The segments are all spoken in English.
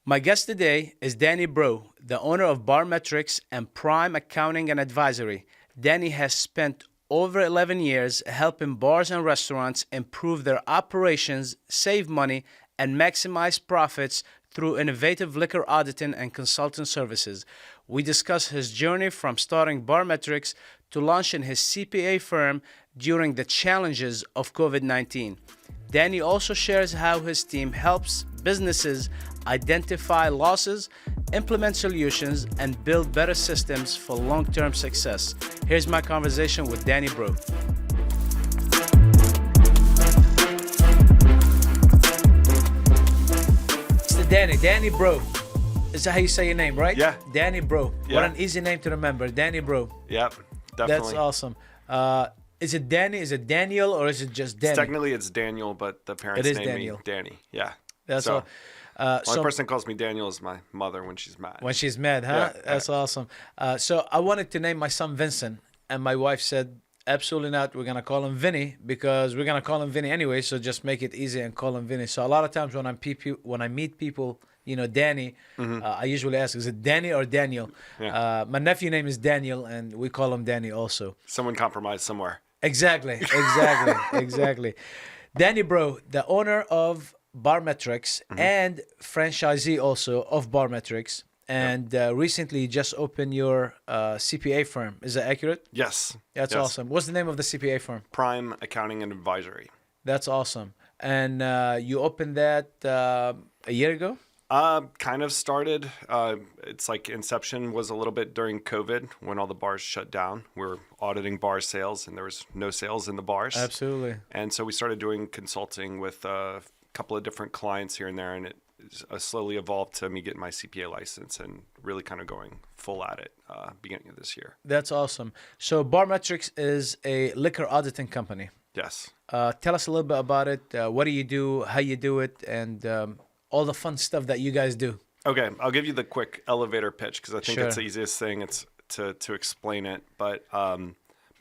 My guest today is Danny Breaux, the owner of Barmetrix and Prime Accounting and Advisory. Danny has spent over 11 years helping bars and restaurants improve their operations, save money, and maximize profits through innovative liquor auditing and consulting services. We discuss his journey from starting Barmetrix to launching his CPA firm during the challenges of COVID-19. Danny also shares how his team helps businesses identify losses, implement solutions, and build better systems for long-term success. Here's my conversation with Danny Breaux. Mr. Danny Breaux. Is that how you say your name, right? Yeah. Danny Breaux. Yeah. What an easy name to remember. Danny Breaux. Yep, definitely. That's awesome. Is it Danny? Is it Daniel, or is it just Danny? Technically, it's Daniel, but the parents name Daniel. me Danny. Yeah. That's so, all. the only person that calls me Daniel is my mother when she's mad. When she's mad, huh? Yeah. That's awesome. So I wanted to name my son Vincent, and my wife said, absolutely not. We're going to call him Vinny because we're going to call him Vinny anyway, so just make it easy and call him Vinny. So a lot of times when I meet people, you know, Danny, I usually ask, is it Danny or Daniel? Yeah. My nephew name is Daniel, and we call him Danny also. Someone compromised somewhere. Exactly. Danny Breaux, the owner of Barmetrix and franchisee also of Barmetrix, and recently you just opened your CPA firm. Is that accurate? Yes. That's Yes. awesome. What's the name of the CPA firm? Prime Accounting and Advisory. That's awesome. And you opened that a year ago? Kind of started. It's like inception was a little bit during COVID when all the bars shut down. We were auditing bar sales and there was no sales in the bars. Absolutely. And so we started doing consulting with a couple of different clients here and there, and it slowly evolved to me getting my CPA license and really kind of going full at it beginning of this year. That's awesome. So Barmetrix is a liquor auditing company. Yes. Tell us a little bit about it. What do you do, how you do it, and all the fun stuff that you guys do. Okay, I'll give you the quick elevator pitch because I think Sure. it's the easiest thing. It's to explain it. But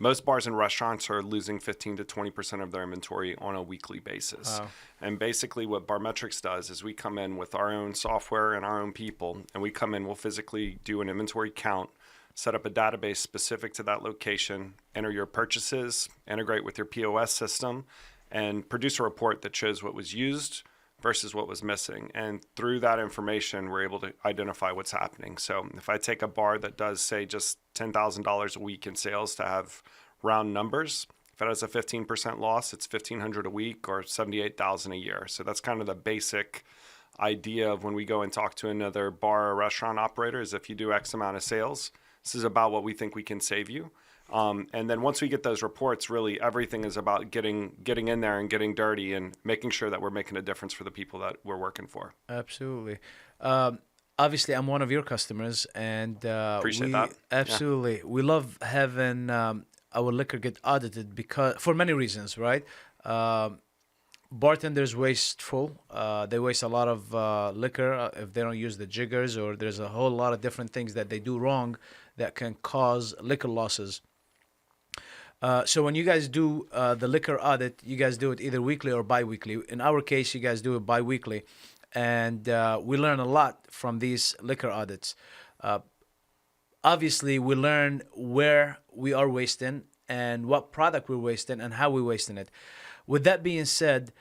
most bars and restaurants are losing 15 to 20% of their inventory on a weekly basis. Wow. And basically what Barmetrix does is we come in with our own software and our own people, and we come in, we'll physically do an inventory count, set up a database specific to that location, enter your purchases, integrate with your POS system, and produce a report that shows what was used versus what was missing. And through that information, we're able to identify what's happening. So if I take a bar that does, say, just $10,000 a week in sales to have round numbers, if it has a 15% loss, it's $1,500 a week or $78,000 a year. So that's kind of the basic idea of when we go and talk to another bar or restaurant operator is if you do X amount of sales, this is about what we think we can save you. And then once we get those reports, really everything is about getting in there and getting dirty and making sure that we're making a difference for the people that we're working for. Absolutely. Obviously, I'm one of your customers, and Appreciate that. Absolutely, we love having our liquor get audited because for many reasons, right? Bartenders wasteful. They waste a lot of liquor if they don't use the jiggers, or there's a whole lot of different things that they do wrong that can cause liquor losses. So when you guys do the liquor audit, you guys do it either weekly or bi-weekly. In our case, you guys do it bi-weekly. And we learn a lot from these liquor audits. Obviously, we learn where we are wasting and what product we're wasting and how we're wasting it. With that being said,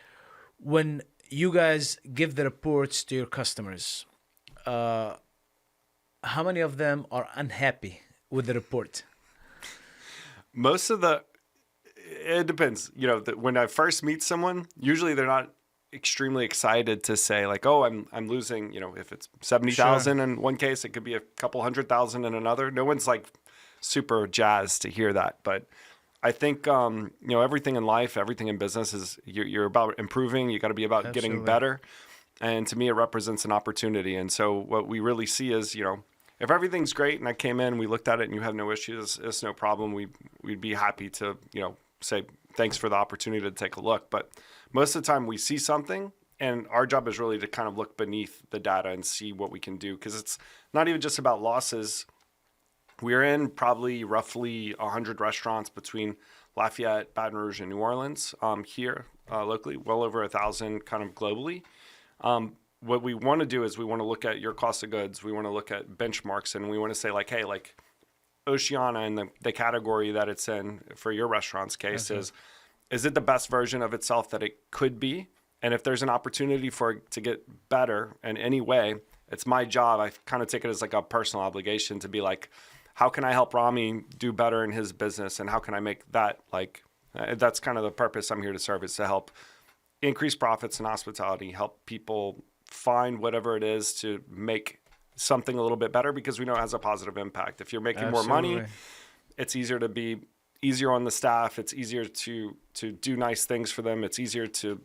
when you guys give the reports to your customers, how many of them are unhappy with the report? Most of it depends. You know, when I first meet someone, usually they're not extremely excited to say like, oh, I'm losing, you know, if it's 70,000 in one case, it could be a couple 100,000 in another. No one's like super jazzed to hear that. But I think, you know, everything in life, everything in business is you're about improving. You got to be about getting better. And to me, it represents an opportunity. And so what we really see is, you know, if everything's great and I came in, we looked at it and you have no issues, it's no problem. We'd be happy to, you know, say thanks for the opportunity to take a look. But most of the time we see something and our job is really to kind of look beneath the data and see what we can do. Because it's not even just about losses. We're in probably roughly 100 restaurants between Lafayette, Baton Rouge, and New Orleans here locally, well over 1,000 kind of globally. what we want to do is we want to look at your cost of goods. We want to look at benchmarks, and we want to say like, hey, like Oceana in the category that it's in for your restaurant's case is it the best version of itself that it could be? And if there's an opportunity for it to get better in any way, it's my job. I kind of take it as like a personal obligation to be like, how can I help Rami do better in his business? And how can I make that like, that's kind of the purpose I'm here to serve, is to help increase profits in hospitality, help people find whatever it is to make something a little bit better, because we know it has a positive impact. If you're making more money, it's easier on the staff. It's easier to do nice things for them. It's easier to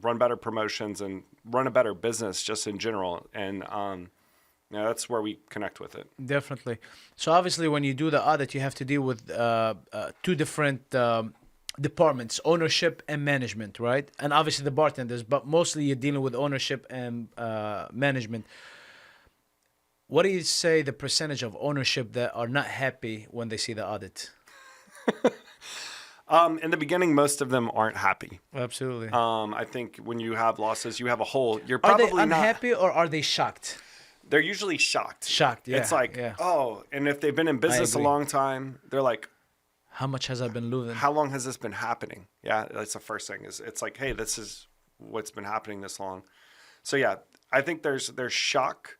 run better promotions and run a better business just in general. And that's where we connect with it. Definitely. So obviously when you do the audit, you have to deal with two different departments, ownership and management, right? And obviously the bartenders, but mostly you're dealing with ownership and management. What do you say the percentage of ownership that are not happy when they see the audit? In the beginning, most of them aren't happy. Absolutely. I think when you have losses, you have a hole. You're Are probably they unhappy or are they shocked? They're usually shocked. Shocked, yeah. It's like, oh, and if they've been in business a long time, they're like, how much has I been losing? How long has this been happening? Yeah, that's the first thing. It's like, hey, this is what's been happening this long. So yeah, I think there's shock.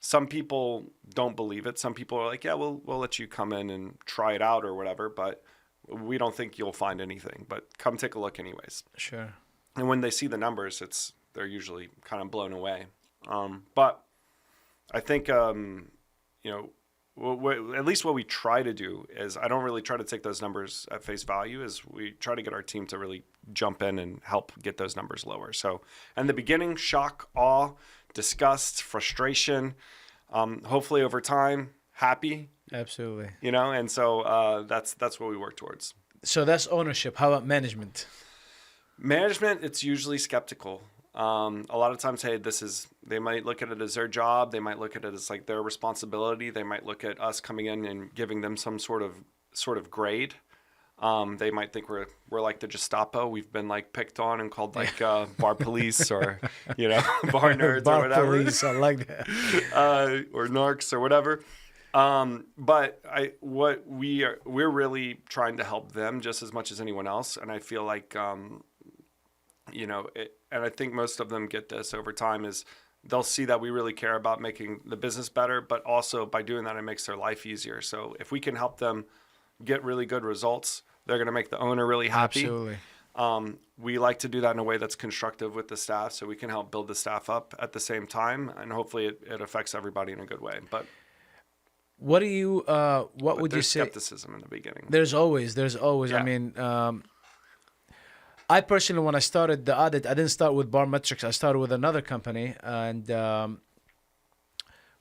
Some people don't believe it. Some people are like, yeah, we'll let you come in and try it out or whatever, but we don't think you'll find anything. But come take a look anyways. Sure. And when they see the numbers, they're usually kind of blown away. But I think at least what we try to do is, I don't really try to take those numbers at face value, is we try to get our team to really jump in and help get those numbers lower. So in the beginning, shock, awe, disgust, frustration, hopefully over time, happy. Absolutely. And so that's what we work towards. So that's ownership. How about management? Management, it's usually skeptical. A lot of times, hey, they might look at it as their job. They might look at it as like their responsibility. They might look at us coming in and giving them some sort of grade. They might think we're like the Gestapo. We've been like picked on and called like bar police or bar nerds bar or whatever. Police, I like that. Or narcs or whatever. But we're really trying to help them just as much as anyone else. And I feel like and I think most of them get this over time, is they'll see that we really care about making the business better, but also by doing that, it makes their life easier. So if we can help them get really good results, they're going to make the owner really happy. Absolutely. We like to do that in a way that's constructive with the staff, so we can help build the staff up at the same time, and hopefully it affects everybody in a good way. But what would you say? There's skepticism in the beginning. There's always. Yeah. I mean, I personally, when I started the audit, I didn't start with Barmetrix. I started with another company, and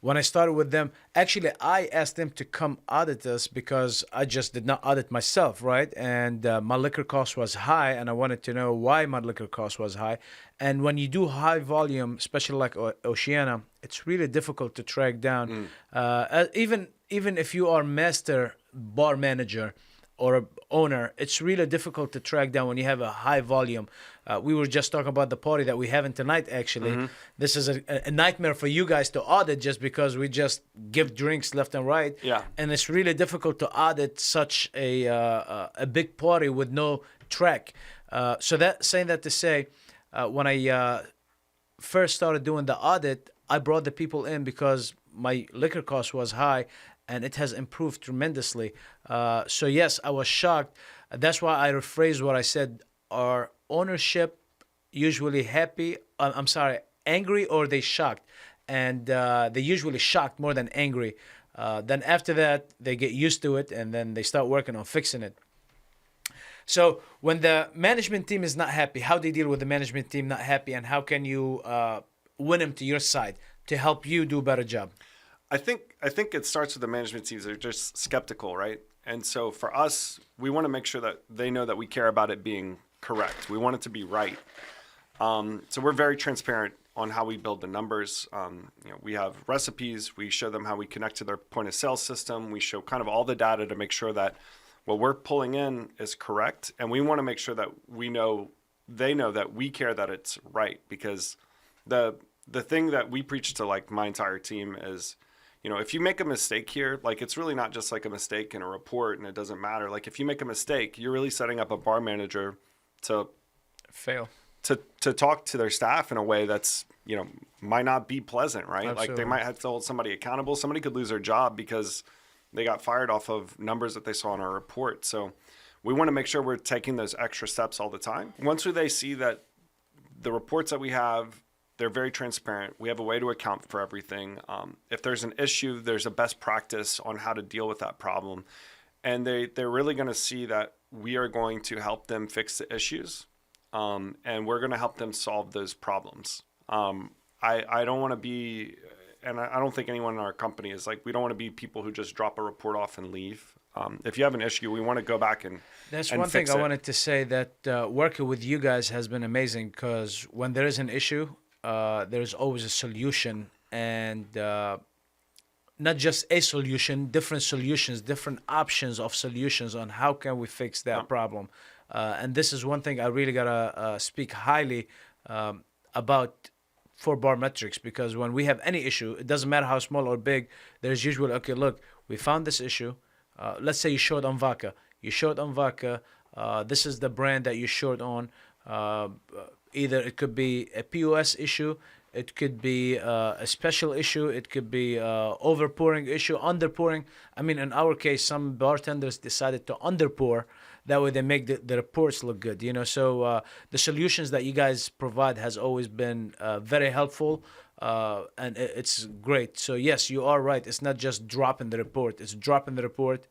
when I started with them, actually, I asked them to come audit us because I just did not audit myself, right? And my liquor cost was high, and I wanted to know why my liquor cost was high. And when you do high volume, especially like Oceana, it's really difficult to track down. Even if you are master bar manager or a owner, it's really difficult to track down when you have a high volume. We were just talking about the party that we having tonight, actually. Mm-hmm. This is a nightmare for you guys to audit just because we just give drinks left and right. Yeah. And it's really difficult to audit such a big party with no track. Saying that to say, when I first started doing the audit, I brought the people in because my liquor cost was high, and it has improved tremendously. So yes, I was shocked. That's why I rephrased what I said. Are ownership usually angry, or they shocked? And they usually shocked more than angry. Then after that, they get used to it, and then they start working on fixing it. So when the management team is not happy, how do you deal with the management team not happy, and how can you win them to your side to help you do a better job? I think it starts with the management teams. They're just skeptical, right? And so for us, we want to make sure that they know that we care about it being correct. We want it to be right. So we're very transparent on how we build the numbers. We have recipes. We show them how we connect to their point of sale system. We show kind of all the data to make sure that what we're pulling in is correct. And we want to make sure that they know that we care that it's right, because the the thing that we preach to like my entire team is, if you make a mistake here, like it's really not just like a mistake in a report and it doesn't matter. Like if you make a mistake, you're really setting up a bar manager to fail. To talk to their staff in a way that's, might not be pleasant, right? Absolutely. Like they might have to hold somebody accountable. Somebody could lose their job because they got fired off of numbers that they saw in our report. So we want to make sure we're taking those extra steps all the time. Once they see that the reports that we have, they're very transparent. We have a way to account for everything. If there's an issue, there's a best practice on how to deal with that problem. And they're really going to see that we are going to help them fix the issues. And we're going to help them solve those problems. I don't want to be, and I don't think anyone in our company is like, we don't want to be people who just drop a report off and leave. If you have an issue, we want to go back and That's and one thing fix I it. wanted to say, that working with you guys has been amazing, because when there is an issue, there's always a solution, and not just a solution, different solutions, different options of solutions on how can we fix that problem. And this is one thing I really gotta speak highly about for Barmetrix, because when we have any issue, it doesn't matter how small or big, there's usually, okay, look, we found this issue. Let's say you short on vodka. You short on vodka. This is the brand that you short on. Either it could be a POS issue, it could be a special issue, it could be overpouring issue, underpouring. I mean, in our case, some bartenders decided to underpour. That way they make the reports look good, So the solutions that you guys provide has always been very helpful, and it's great. So yes, you are right. It's not just dropping the report. It's dropping the report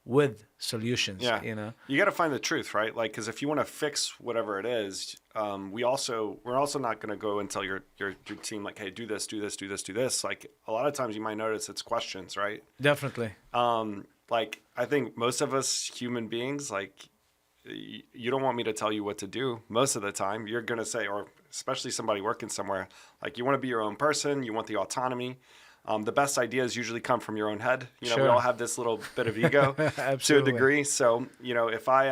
with solutions. Yeah. You got to find the truth, right? Like, because if you want to fix whatever it is, we're also not going to go and tell your team like, hey, do this, do this, do this, do this. Like a lot of times you might notice it's questions, right? Definitely. Like I think most of us human beings, like you don't want me to tell you what to do most of the time. You're going to say, or especially somebody working somewhere, like you want to be your own person. You want the autonomy. The best ideas usually come from your own head. Sure. We all have this little bit of ego to a degree. So, if I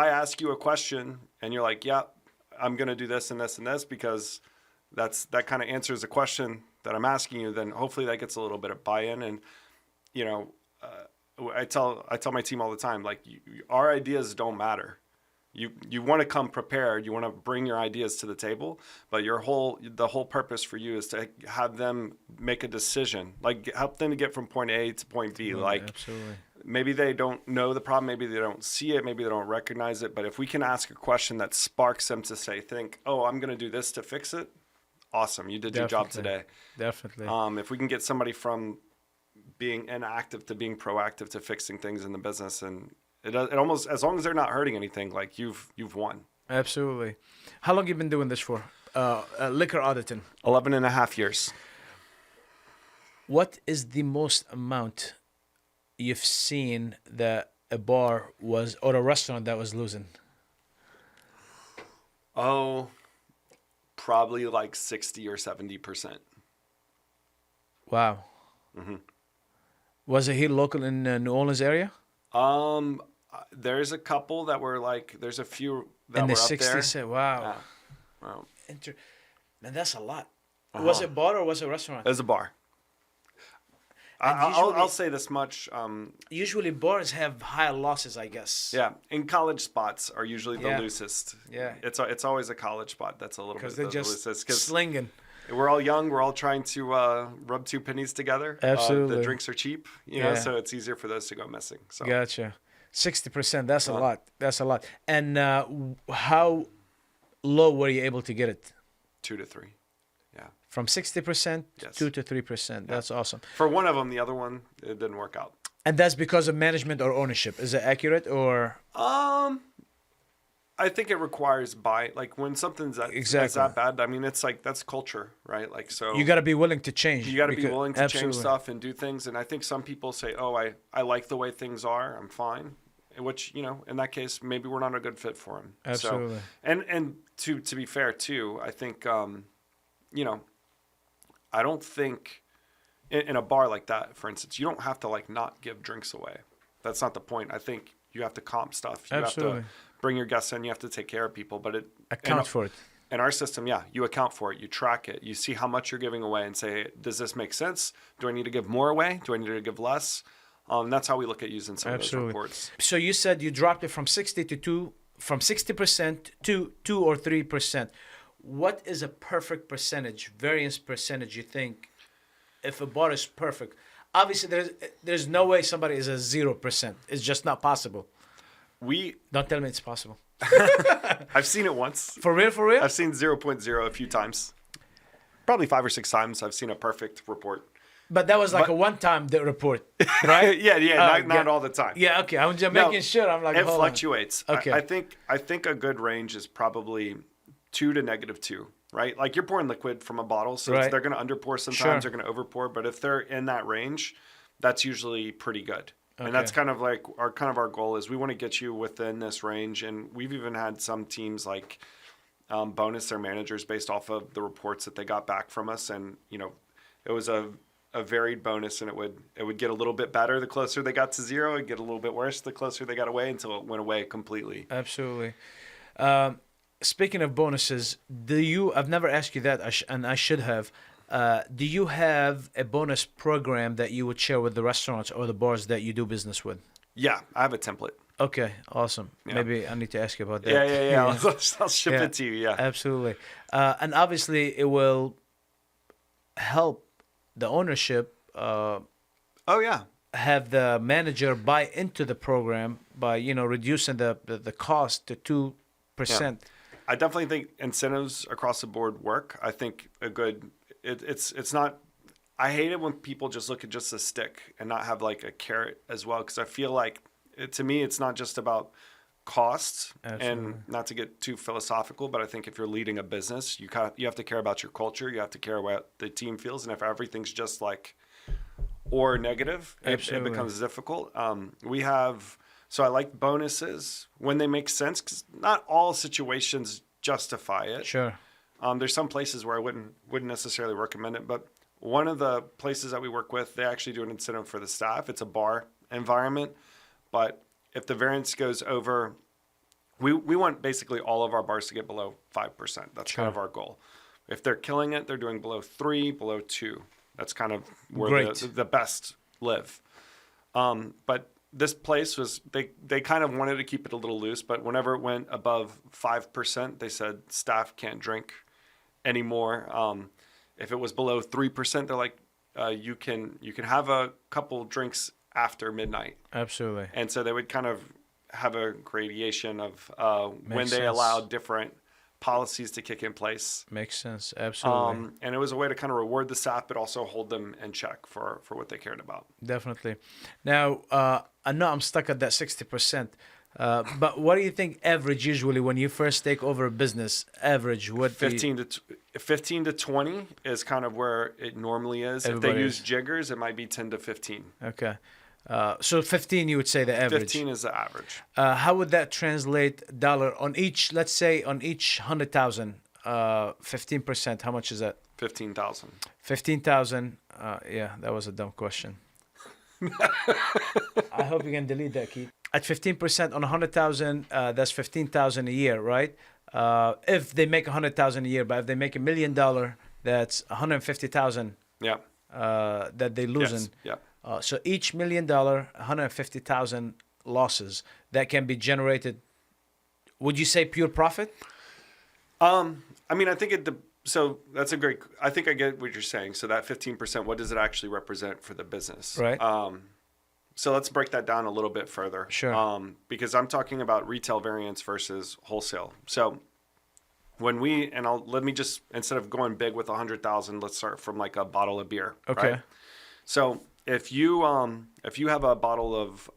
ask you a question and you're like, yeah, I'm going to do this and this and this because that kind of answers the question that I'm asking you, then hopefully that gets a little bit of buy-in. And, I tell my team all the time, like our ideas don't matter. You want to come prepared. You want to bring your ideas to the table, but the whole purpose for you is to have them make a decision, like help them to get from point A to point B. Absolutely. Maybe they don't know the problem, maybe they don't see it, maybe they don't recognize it. But if we can ask a question that sparks them to think, oh, I'm going to do this to fix it. Awesome. You did your job today. Definitely. If we can get somebody from being inactive to being proactive to fixing things in the business, and it almost, as long as they're not hurting anything, like you've won. Absolutely. How long you been doing this for? Liquor auditing. 11 and a half years. What is the most amount you've seen that a bar was, or a restaurant that was losing? Oh, probably like 60 or 70%. Wow. Mm-hmm. Was it here local in New Orleans area? There's a couple that were like, there's a few that in were the up 60s. there. Wow. Yeah. Wow. Man, that's a lot. Was it bar or was it restaurant? It was a bar. I'll say this much. Usually bars have higher losses, I guess. Yeah, and college spots are usually the loosest. Yeah. It's always a college spot that's a little bit they're the just loosest. 'Cause slinging. we're all young. We're all trying to rub two pennies together. Absolutely. The drinks are cheap, know, so it's easier for those to go missing. So. Gotcha. 60%. That's a lot. That's a lot. And how low were you able to get it? 2 to 3. Yeah. From 60% to Yes. 2 to 3%. That's awesome. For one of them, the other one it didn't work out. And that's because of management or ownership. Is it accurate or? I think it requires like when something's that's that bad. I mean, it's like that's culture, right? Like so. You got to be willing to change. You got to be willing to absolutely. change stuff and do things. And I think some people say, "Oh, I like the way things are. I'm fine." Which in that case, maybe we're not a good fit for them. Absolutely. So, and to be fair too, I think I don't think in a bar like that, for instance, you don't have to like not give drinks away. That's not the point. I think you have to comp stuff. You Absolutely. have to bring your guests in. You have to take care of people, but account for it. In our system, yeah, you account for it, you track it, you see how much you're giving away and say, does this make sense? Do I need to give more away? Do I need to give less? That's how we look at using some of those reports. So you said you dropped it from 60% to 2 or 3%. What is a perfect percentage, variance percentage, you think, if a bar is perfect? Obviously, there's no way somebody is a 0%. It's just not possible. Don't tell me it's possible. I've seen it once. For real, for real? I've seen 0.0 a few times. Probably 5 or 6 times I've seen a perfect report. But that was like a one-time report, right? yeah, not all the time. Yeah, okay. I'm just making sure. I'm like, it fluctuates. Okay. I think a good range is probably 2 to -2, right? Like you're pouring liquid from a bottle, so they're going to underpour sometimes, they're going to overpour. But if they're in that range, that's usually pretty good. And that's kind of like our goal is we want to get you within this range. And we've even had some teams like bonus their managers based off of the reports that they got back from us. And, it was a varied bonus, and it would get a little bit better the closer they got to 0. It'd get a little bit worse the closer they got away until it went away completely. Absolutely. Speaking of bonuses, I've never asked you that, and I should have. Do you have a bonus program that you would share with the restaurants or the bars that you do business with? Yeah, I have a template. Okay, awesome. Yeah. Maybe I need to ask you about that. Yeah. I'll ship it to you, yeah. Absolutely. And obviously, it will help the ownership have the manager buy into the program by, reducing the cost to 2%. Yeah. I definitely think incentives across the board work. I think it's not, I hate it when people just look at just a stick and not have like a carrot as well, because I feel like to me it's not just about costs. Absolutely. And not to get too philosophical, but I think if you're leading a business, you have to care about your culture, you have to care what the team feels, and if everything's just like or negative, it becomes difficult. So I like bonuses when they make sense, because not all situations justify it. Sure. There's some places where I wouldn't necessarily recommend it, but one of the places that we work with, they actually do an incentive for the staff. It's a bar environment, but if the variance goes over, we want basically all of our bars to get below 5%. That's kind of our goal. If they're killing it, they're doing below 3, below 2. That's kind of where the best live. But this place was, they kind of wanted to keep it a little loose, but whenever it went above 5%, they said staff can't drink anymore. If it was below 3%, they're like, you can have a couple drinks after midnight. Absolutely. And so they would kind of have a gradation of when they allowed different policies to kick in place. Makes sense. Absolutely. And it was a way to kind of reward the staff, but also hold them in check for what they cared about. Definitely. Now, I know I'm stuck at that 60%, but what do you think average usually when you first take over a business? Average, what? 15 to 20 is kind of where it normally is. If they use jiggers, it might be 10 to 15. Okay. So 15, you would say the average. 15 is the average. How would that translate dollar on each, let's say on each 100,000, 15%, how much is that? 15,000. 15,000. Yeah, that was a dumb question. I hope you can delete that, Keith. At 15% on 100,000, that's 15,000 a year, right? If they make 100,000 a year, but if they make $1 million, that's 150,000. Yeah. That they losing. Yes. Yeah. So each $1 million, 150,000 losses that can be generated. Would you say pure profit? I mean, I think so that's a great. I think I get what you're saying. So that 15%, what does it actually represent for the business? Right. So let's break that down a little bit further. Sure. Because I'm talking about retail variance versus wholesale. So when let me just, instead of going big with 100,000, let's start from like a bottle of beer. Okay. Right? So if you have a bottle of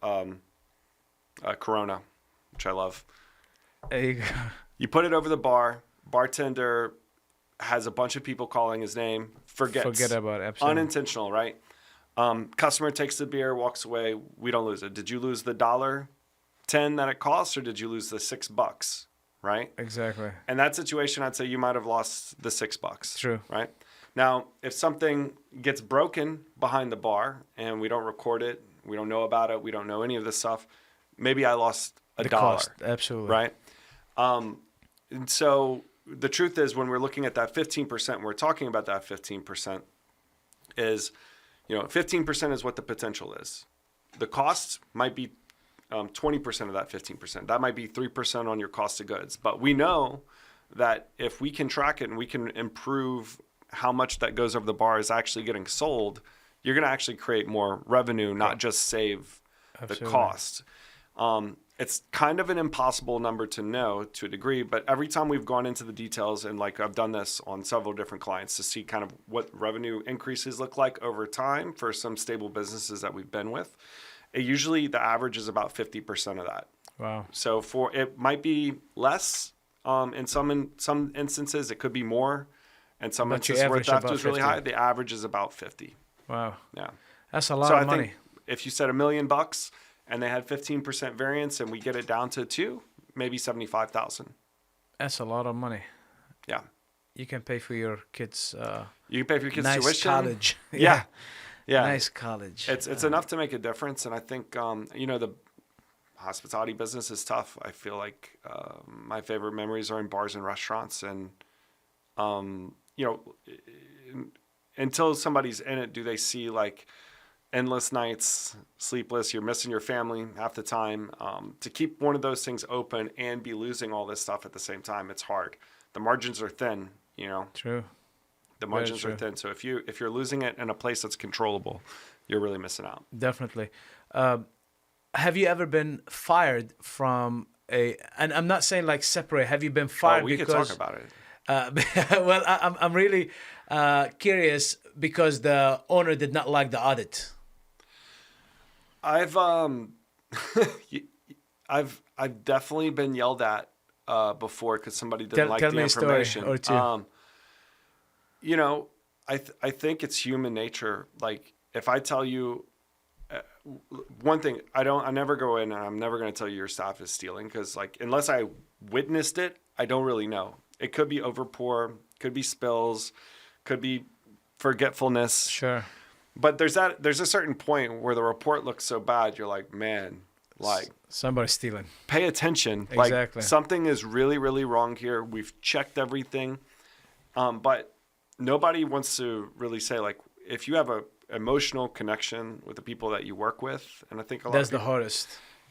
Corona, which I love, there you go. You put it over the bar. Bartender has a bunch of people calling his name. Forget about it. Absolutely. Unintentional, right? Customer takes the beer, walks away. We don't lose it. Did you lose the $1.10 that it costs, or did you lose the $6? Right? Exactly. In that situation, I'd say you might have lost the $6. True. Right? Now, if something gets broken behind the bar and we don't record it, we don't know about it, we don't know any of this stuff, maybe I lost $1. Cost. Absolutely. Right? And so the truth is when we're looking at that 15%, we're talking about that 15% is, 15% is what the potential is. The cost might be 20% of that 15%. That might be 3% on your cost of goods. But we know that if we can track it and we can improve how much that goes over the bar is actually getting sold, you're going to actually create more revenue, not just save the cost. It's kind of an impossible number to know to a degree, but every time we've gone into the details, and like I've done this on several different clients to see kind of what revenue increases look like over time for some stable businesses that we've been with, usually the average is about 50% of that. Wow. So it might be less in some instances, it could be more. And some instances where theft was really high, the average is about 50. Wow. Yeah. That's a lot of money. Think if you said $1 million and they had 15% variance and we get it down to 2, maybe 75,000. That's a lot of money. Yeah. You can pay for your kids. You can pay for your kids' nice tuition. College. Yeah. Yeah. Nice college. It's enough to make a difference. And I think, the hospitality business is tough. I feel like my favorite memories are in bars and restaurants. And, until somebody's in it, do they see like endless nights, sleepless, you're missing your family half the time. To keep one of those things open and be losing all this stuff at the same time, it's hard. The margins are thin, True. The margins are thin. So if you're losing it in a place that's controllable, you're really missing out. Definitely. Have you ever been fired from and I'm not saying like separate, have you been fired we could talk about it. Well, I'm really curious because the owner did not like the audit. I've definitely been yelled at before because somebody didn't like the information. Tell me a story or two. I think it's human nature. Like if I tell you one thing, I never go in and I'm never going to tell you your staff is stealing because like unless I witnessed it, I don't really know. It could be overpour, could be spills, could be forgetfulness. Sure. But there's a certain point where the report looks so bad, you're like, man, like somebody's stealing. Pay attention. Exactly. Like something is really, really wrong here. We've checked everything. But nobody wants to really say like if you have a emotional connection with the people that you work with, and I think a lot that's of people, the hardest.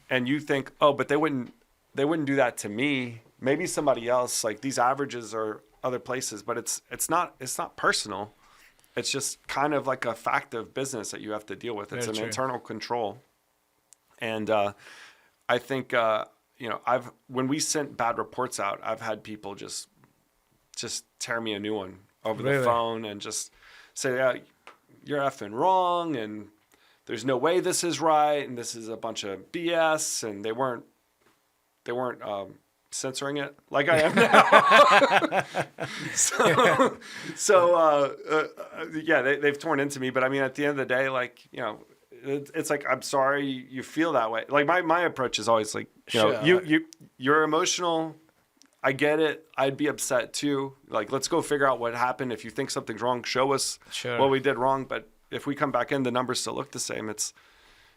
And you think, oh, but they wouldn't do that to me. Maybe somebody else. Like these averages are other places, but it's not personal. It's just kind of like a fact of business that you have to deal with. It's an internal control. And I think when we sent bad reports out, I've had people just tear me a new one over the phone and just say, yeah, you're effing wrong and there's no way this is right and this is a bunch of BS, and they weren't censoring it like I am now. They've torn into me. But I mean, at the end of the day, like, it's like, I'm sorry you feel that way. Like my approach is always like, you're emotional. I get it. I'd be upset too. Like, let's go figure out what happened. If you think something's wrong, show us what we did wrong. But if we come back in, the numbers still look the same. It's,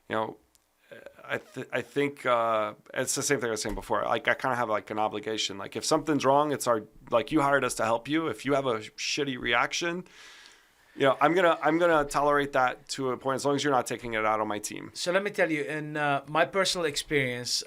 I think it's the same thing I was saying before. Like I kind of have like an obligation. Like if something's wrong, it's like you hired us to help you. If you have a shitty reaction, I'm gonna tolerate that to a point as long as you're not taking it out on my team. So let me tell you, in my personal experience,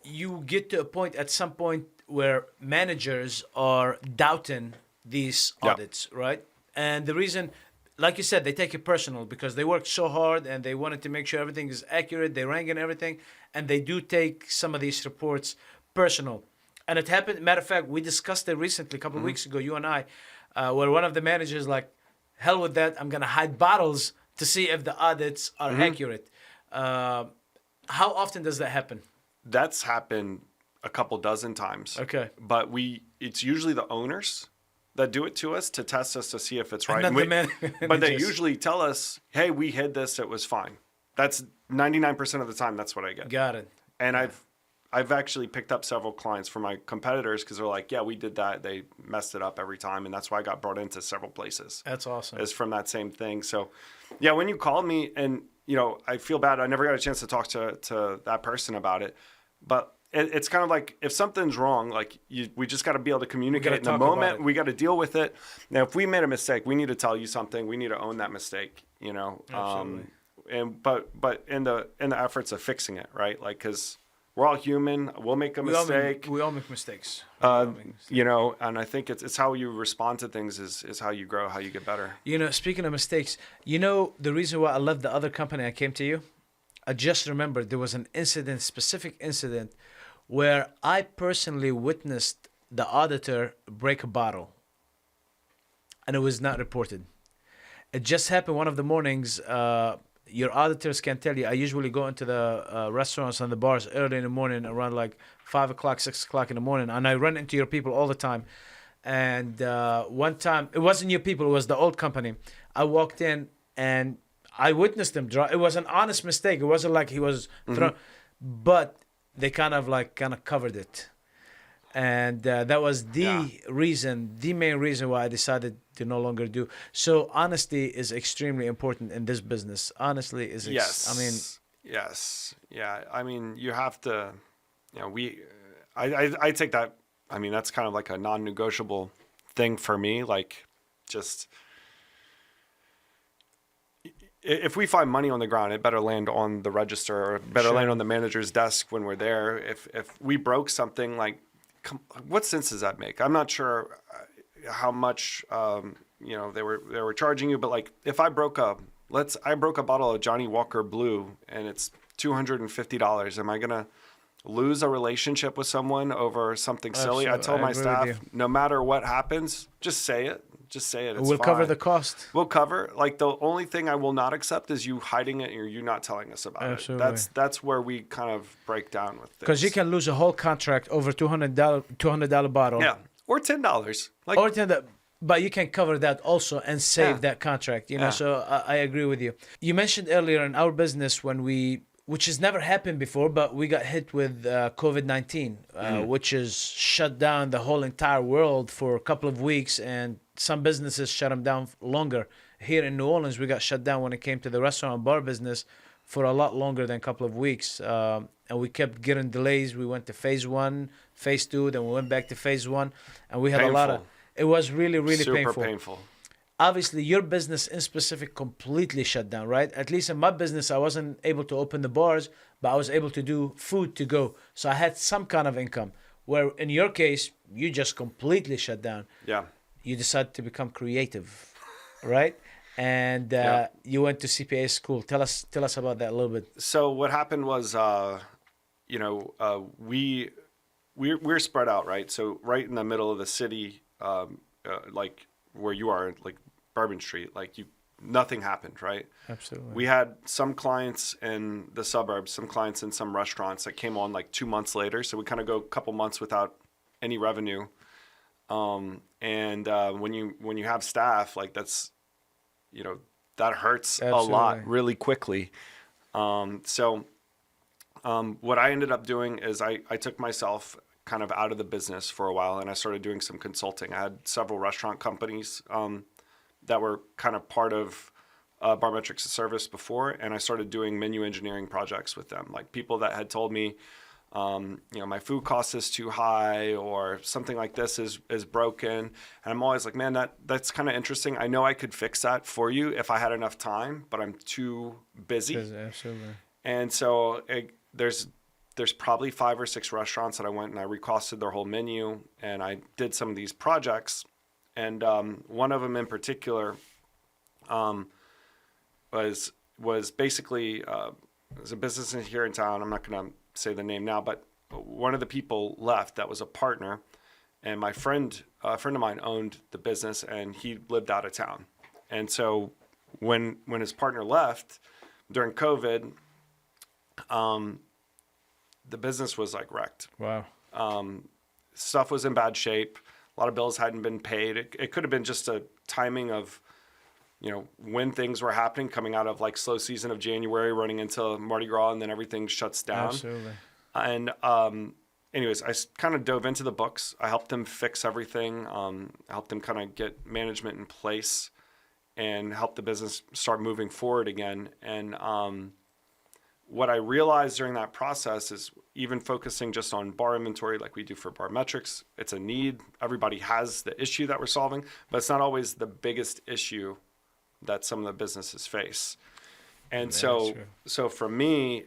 you get to a point at some point where managers are doubting these audits, right? And the reason, like you said, they take it personal because they worked so hard and they wanted to make sure everything is accurate. They rank in everything, and they do take some of these reports personal. And it happened. Matter of fact, we discussed it recently, a couple of weeks ago, you and I, where one of the managers like, hell with that. I'm gonna hide bottles to see if the audits are accurate. How often does that happen? That's happened a couple dozen times. Okay. But it's usually the owners that do it to us to test us to see if it's right. But they usually tell us, hey, we hid this, it was fine. That's 99% of the time, that's what I get. Got it. And I've actually picked up several clients from my competitors because they're like, yeah, we did that. They messed it up every time. And that's why I got brought into several places. That's awesome. Is from that same thing. So, yeah, when you called me and, I feel bad. I never got a chance to talk to that person about it. But it's kind of like if something's wrong, like we just got to be able to communicate in the talk about moment. it. We got to deal with it. Now, if we made a mistake, we need to tell you something. We need to own that mistake, you know. Absolutely. And but in the efforts of fixing it, right? Like, because we're all human. We'll make a mistake. We all make mistakes. You know, and I think it's how you respond to things is how you grow, how you get better. You know, speaking of mistakes, you know the reason why I left the other company I came to you? I just remembered there was an incident, specific incident, where I personally witnessed the auditor break a bottle, and it was not reported. It just happened one of the mornings. Your auditors can tell you. I usually go into the restaurants and the bars early in the morning, around like 5 o'clock, 6 o'clock in the morning, and I run into your people all the time. And one time, it wasn't your people; it was the old company. I walked in and I witnessed him draw. It was an honest mistake. It wasn't like he was thrown, but they kind of covered it, and that was the main reason why I decided to no longer do. So honesty is extremely important in this business. Honestly is Yes. Yeah. I mean, you have to, you know, I take that. I mean, that's kind of like a non-negotiable thing for me. Like, just if we find money on the ground, it better land on the register or better land on the manager's desk when we're there. If we broke something, like, what sense does that make? I'm not sure how much you know they were charging you, but like if I broke a bottle of Johnny Walker Blue and it's $250, am I gonna lose a relationship with someone over something silly? I told my staff, no matter what happens, just say it. Just say it. It's we'll fine. cover the cost. We'll cover. Like, the only thing I will not accept is you hiding it or you not telling us about it. That's where we kind of break down with this. Because you can lose a whole contract over $200 bottle. Yeah, or $10. Like, or $10. But you can cover that also and save that contract. You know. So I agree with you. You mentioned earlier in our business which has never happened before, but we got hit with COVID-19, which has shut down the whole entire world for a couple of weeks, and some businesses shut them down longer. Here in New Orleans, we got shut down when it came to the restaurant and bar business for a lot longer than a couple of weeks, and we kept getting delays. We went to phase 1, phase 2, then we went back to phase 1, and we had a lot of. It was really, really super painful. Obviously, your business in specific completely shut down, right? At least in my business, I wasn't able to open the bars, but I was able to do food to go. So I had some kind of income. Where in your case, you just completely shut down. Yeah. You decided to become creative, right? And you went to CPA school. Tell us about that a little bit. So what happened was, you know, we're spread out, right? So right in the middle of the city, like where you are, like Bourbon Street, like nothing happened, right? Absolutely. We had some clients in the suburbs, some clients in some restaurants that came on like 2 months later. So we kind of go a couple months without any revenue. And when you have staff, like that's, you know, that hurts a lot really quickly. So what I ended up doing is I took myself kind of out of the business for a while, and I started doing some consulting. I had several restaurant companies that were kind of part of Barmetrix service before, and I started doing menu engineering projects with them. Like people that had told me, you know, my food cost is too high, or something like this is broken, and I'm always like, man, that's kind of interesting. I know I could fix that for you if I had enough time, but I'm too busy. Absolutely. And so there's probably 5 or 6 restaurants that I went and I recosted their whole menu, and I did some of these projects. And one of them in particular was basically it was a business here in town. I'm not going to say the name now, but one of the people left that was a partner, and my friend, a friend of mine, owned the business, and he lived out of town. And so when his partner left during COVID, the business was like wrecked. Wow. Stuff was in bad shape. A lot of bills hadn't been paid. It could have been just a timing of, you know, when things were happening, coming out of like slow season of January, running into Mardi Gras, and then everything shuts down. Absolutely. And anyways, I kind of dove into the books. I helped them fix everything. Helped them kind of get management in place and help the business start moving forward again. And what I realized during that process is even focusing just on bar inventory like we do for Barmetrix. It's a need. Everybody has the issue that we're solving, but it's not always the biggest issue that some of the businesses face. And so for me,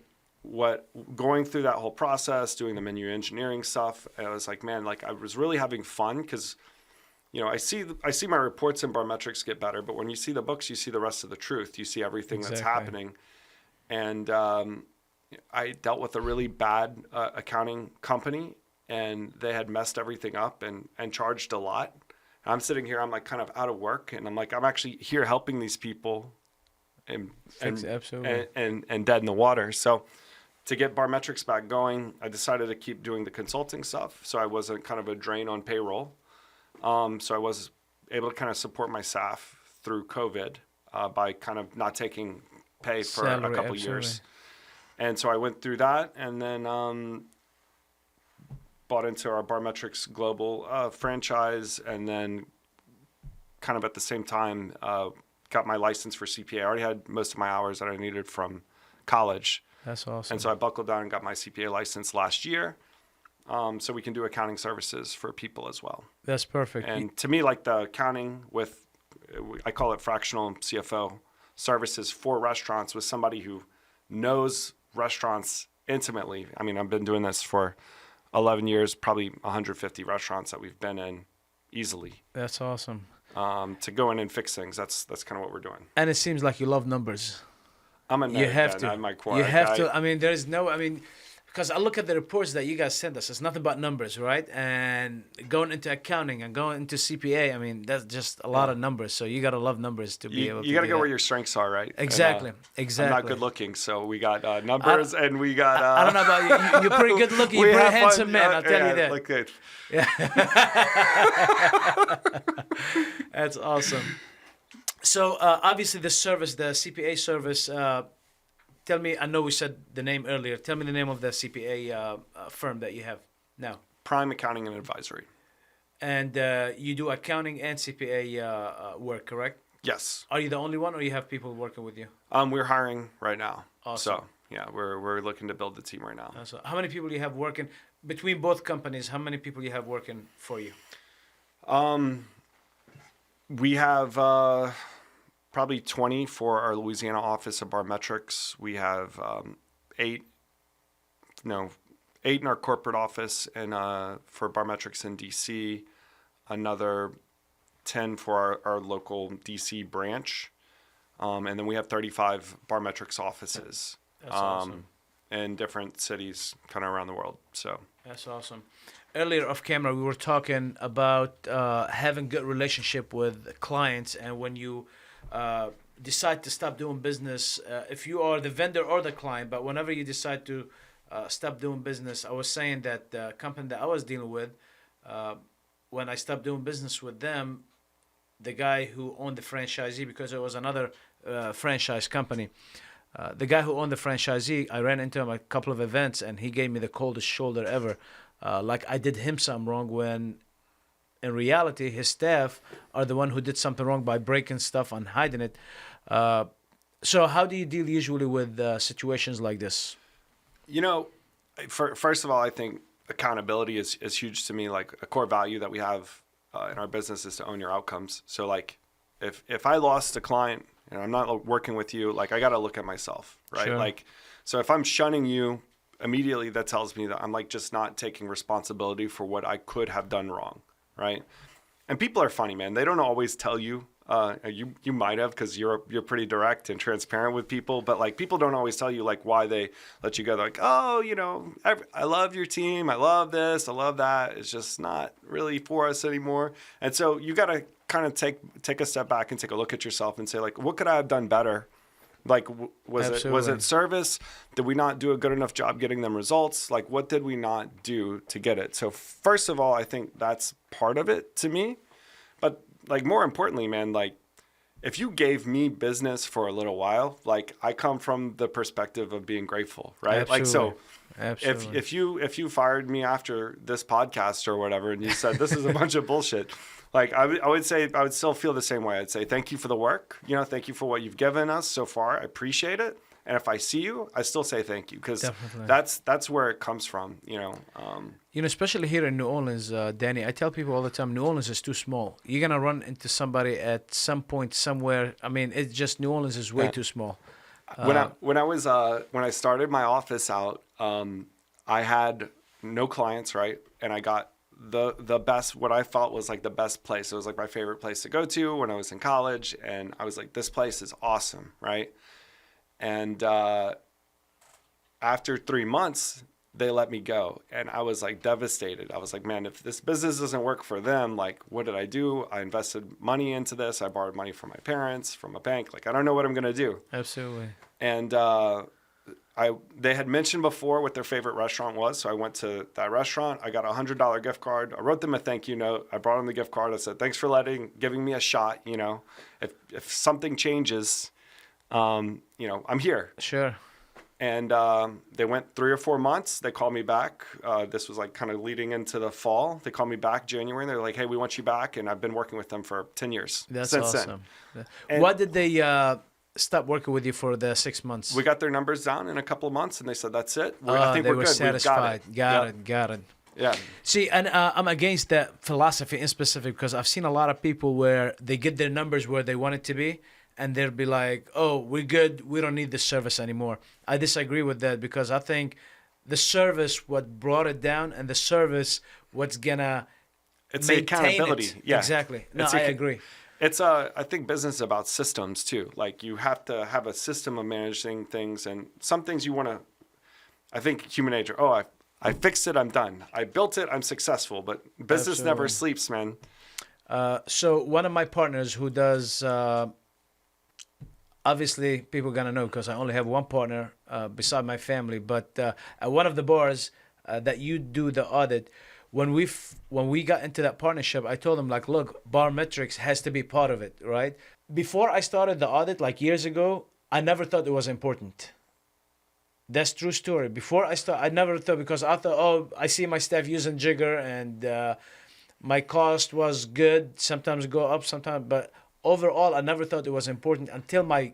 going through that whole process, doing the menu engineering stuff, I was like, man, like I was really having fun because, you know, I see my reports in Barmetrix get better, but when you see the books, you see the rest of the truth. You see everything that's happening. And I dealt with a really bad accounting company, and they had messed everything up and charged a lot. And I'm sitting here, I'm like kind of out of work, and I'm like, I'm actually here helping these people and dead in the water. So to get Barmetrix back going, I decided to keep doing the consulting stuff, so I wasn't kind of a drain on payroll. So I was able to kind of support my staff through COVID by kind of not taking pay for a couple years. And so I went through that, and then bought into our Barmetrix global franchise, and then kind of at the same time got my license for CPA. I already had most of my hours that I needed from college. That's awesome. And so I buckled down and got my CPA license last year. So we can do accounting services for people as well. That's perfect. And to me, like the accounting with, I call it fractional CFO services for restaurants with somebody who knows restaurants intimately. I mean, I've been doing this for 11 years, probably 150 restaurants that we've been in easily. That's awesome. To go in and fix things. That's kind of what we're doing. And it seems like you love numbers. I'm a nerd. You have to. I'm my core. You have to. I mean, there's no. I mean, because I look at the reports that you guys send us. It's nothing but numbers, right? And going into accounting and going into CPA. I mean, that's just a lot of numbers. So you gotta love numbers to be able to. You gotta do go that. where your strengths are, right? Exactly. And, exactly. I'm not good looking, so we got numbers, and we got. I don't know about you. You're pretty good looking. You're a pretty handsome man. I'll tell you that. Look good. Yeah. That's awesome. So obviously the service, the CPA service, tell me, I know we said the name earlier. Tell me the name of the CPA firm that you have now. Prime Accounting and Advisory. And you do accounting and CPA work, correct? Yes. Are you the only one, or you have people working with you? We're hiring right now. Awesome. So yeah, we're looking to build the team right now. So how many people do you have working between both companies? How many people do you have working for you? We have probably 20 for our Louisiana office of Barmetrix. We have 8 in our corporate office and for Barmetrix in DC, another 10 for our local DC branch. And then we have 35 Barmetrix offices. That's awesome. In different cities kind of around the world. So that's awesome. Earlier off camera, we were talking about having good relationship with clients, and when you decide to stop doing business, if you are the vendor or the client, but whenever you decide to stop doing business, I was saying that the company that I was dealing with, when I stopped doing business with them, the guy who owned the franchisee, because it was another franchise company, the guy who owned the franchisee, I ran into him at a couple of events, and he gave me the coldest shoulder ever. Like I did him something wrong, when in reality his staff are the one who did something wrong by breaking stuff and hiding it. So how do you deal usually with situations like this? You know, first of all, I think accountability is huge to me. Like a core value that we have in our business is to own your outcomes. So like if I lost a client and I'm not working with you, like I got to look at myself, right? Sure. Like, so if I'm shunning you, immediately that tells me that I'm like just not taking responsibility for what I could have done wrong, right? And people are funny, man. They don't always tell you. You might have, because you're pretty direct and transparent with people, but like people don't always tell you like why they let you go. They're like, oh, you know, I love your team, I love this, I love that. It's just not really for us anymore. And so you got to kind of take a step back and take a look at yourself and say like, what could I have done better? Like, was it service? Did we not do a good enough job getting them results? Like, what did we not do to get it? So first of all, I think that's part of it to me. But like more importantly, man, like if you gave me business for a little while, like I come from the perspective of being grateful, right? Absolutely. Like so Absolutely. if you fired me after this podcast or whatever and you said this is a bunch of bullshit, Like I would say, I would still feel the same way. I'd say, thank you for the work. Thank you for what you've given us so far. I appreciate it. And if I see you, I still say thank you, because Definitely. that's where it comes from. Especially here in New Orleans, Danny, I tell people all the time, New Orleans is too small. You're gonna run into somebody at some point somewhere. I mean, it's just New Orleans is way too small. When I started my office out, I had no clients, right? And I got the best, what I thought was like the best place. It was like my favorite place to go to when I was in college, and I was like, this place is awesome, right? And after 3 months, they let me go, and I was like devastated. I was like, man, if this business doesn't work for them, like, what did I do? I invested money into this. I borrowed money from my parents, from a bank. Like, I don't know what I'm gonna do. Absolutely. And they had mentioned before what their favorite restaurant was, so I went to that restaurant. I got a $100 gift card. I wrote them a thank you note. I brought them the gift card. I said, thanks for giving me a shot. If something changes, I'm here. Sure. And they went 3 or 4 months. They called me back. This was like kind of leading into the fall. They called me back January, and they're like, hey, we want you back. And I've been working with them for 10 years. That's since awesome. then. Why did they stop working with you for the 6 months? We got their numbers down in a couple of months, and they said, that's it. I think they we're were good. satisfied. We've got it. Got it. Yeah. See, and I'm against that philosophy in specific, because I've seen a lot of people where they get their numbers where they want it to be, and they'll be like, oh, we're good. We don't need this service anymore. I disagree with that, because I think the service, what brought it down, and the service, what's going to It's the accountability. it. Yeah. Exactly. No, I agree. It's I think business is about systems too. Like, you have to have a system of managing things, and some things you want to, I think human nature, oh, I fixed it, I'm done. I built it, I'm successful. But business Absolutely. never sleeps, man. So one of my partners who does, obviously people are going to know because I only have one partner beside my family, but at one of the bars that you do the audit, when we got into that partnership, I told him, like, look, Barmetrix has to be part of it, right? Before I started the audit, like years ago, I never thought it was important. That's true story. Before I never thought, because I thought, oh, I see my staff using Jigger, and my cost was good. Sometimes go up, sometimes, but overall, I never thought it was important until my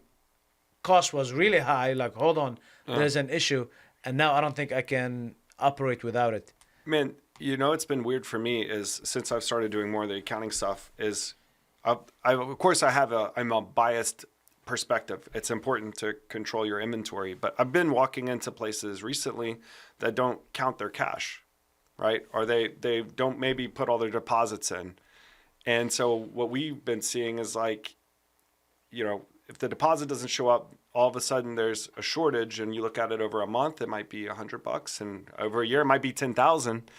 cost was really high. Like, hold on, there's an issue, and now I don't think I can operate without it. Man, it's been weird for me is since I've started doing more of the accounting stuff is, of course I'm a biased perspective. It's important to control your inventory, but I've been walking into places recently that don't count their cash, right? Or they don't maybe put all their deposits in. And so what we've been seeing is like, if the deposit doesn't show up, all of a sudden there's a shortage, and you look at it over a month, it might be $100, and over a year it might be 10,000.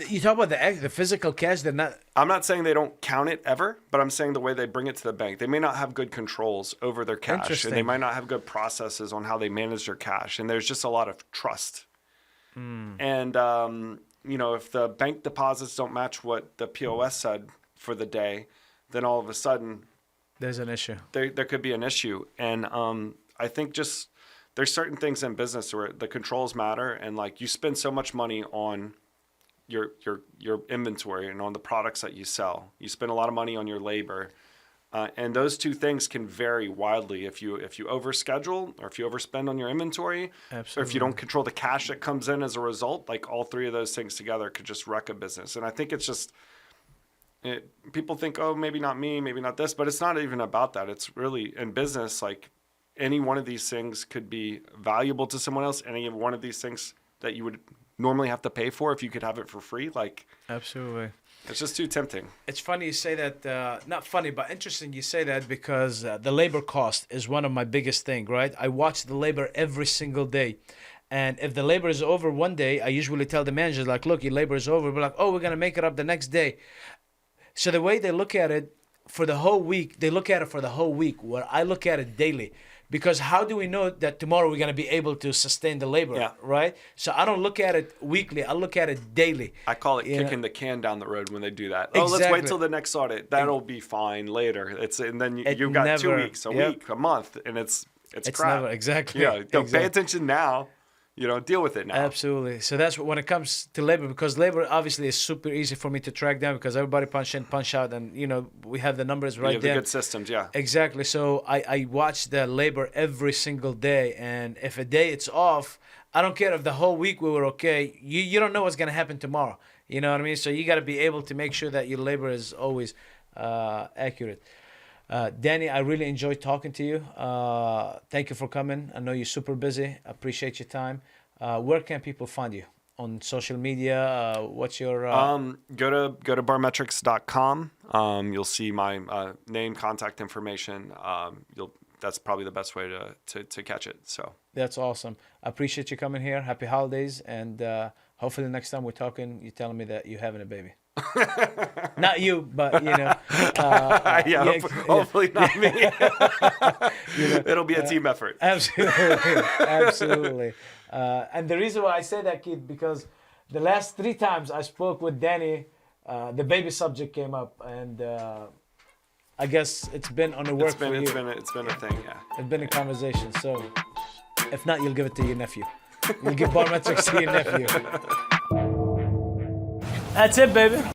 You talk about the physical cash. They're not. I'm not saying they don't count it ever, but I'm saying the way they bring it to the bank, they may not have good controls over their cash, and they might not have good processes on how they manage their cash, and there's just a lot of trust. And if the bank deposits don't match what the POS said for the day, then all of a sudden There's an issue. there could be an issue. And I think just there's certain things in business where the controls matter, and like you spend so much money on your inventory and on the products that you sell. You spend a lot of money on your labor, and those two things can vary wildly if you overschedule, or if you overspend on your inventory. Absolutely. Or if you don't control the cash that comes in as a result. Like, all three of those things together could just wreck a business. And I think it's just people think, oh, maybe not me, maybe not this, but it's not even about that. It's really in business, like any one of these things could be valuable to someone else. Any one of these things that you would normally have to pay for, if you could have it for free, like, absolutely, it's just too tempting. It's funny you say that. Not funny, but interesting you say that, because the labor cost is one of my biggest thing, right? I watch the labor every single day. And if the labor is over one day, I usually tell the manager, like, look, your labor is over. We're like, oh, we're going to make it up the next day. So the way they look at it for the whole week, they look at it for the whole week, where I look at it daily. Because how do we know that tomorrow we're going to be able to sustain the labor, right? So I don't look at it weekly. I look at it daily. I call it kicking the can down the road when they do that. Exactly. Oh, let's wait till the next audit. That'll be fine later. And then you've got never, 2 weeks, a week, a month, and it's crap. Never, exactly. Yeah, exactly. Pay attention now. deal with it now. Absolutely. So that's when it comes to labor, because labor obviously is super easy for me to track down because everybody punch in, punch out, and we have the numbers right You have there. the good systems, yeah. Exactly. So I watch the labor every single day, and if a day it's off, I don't care if the whole week we were okay. You don't know what's gonna happen tomorrow. You know what I mean? So you got to be able to make sure that your labor is always accurate. Danny, I really enjoyed talking to you. Thank you for coming. I know you're super busy. Appreciate your time. Where can people find you? On social media? What's your... Go to barmetrix.com. You'll see my name, contact information. That's probably the best way to catch it. So that's awesome. I appreciate you coming here. Happy holidays. And hopefully next time we're talking, you're telling me that you're having a baby. Not you, but hopefully not me. It'll be a team effort. Absolutely. And the reason why I say that, kid, because the last 3 times I spoke with Danny, the baby subject came up, and I guess it's been on the work for you. It's been a thing, yeah. It's been a conversation. So if not, you'll give it to your nephew. You'll give Barmetrix to your nephew. That's it, baby.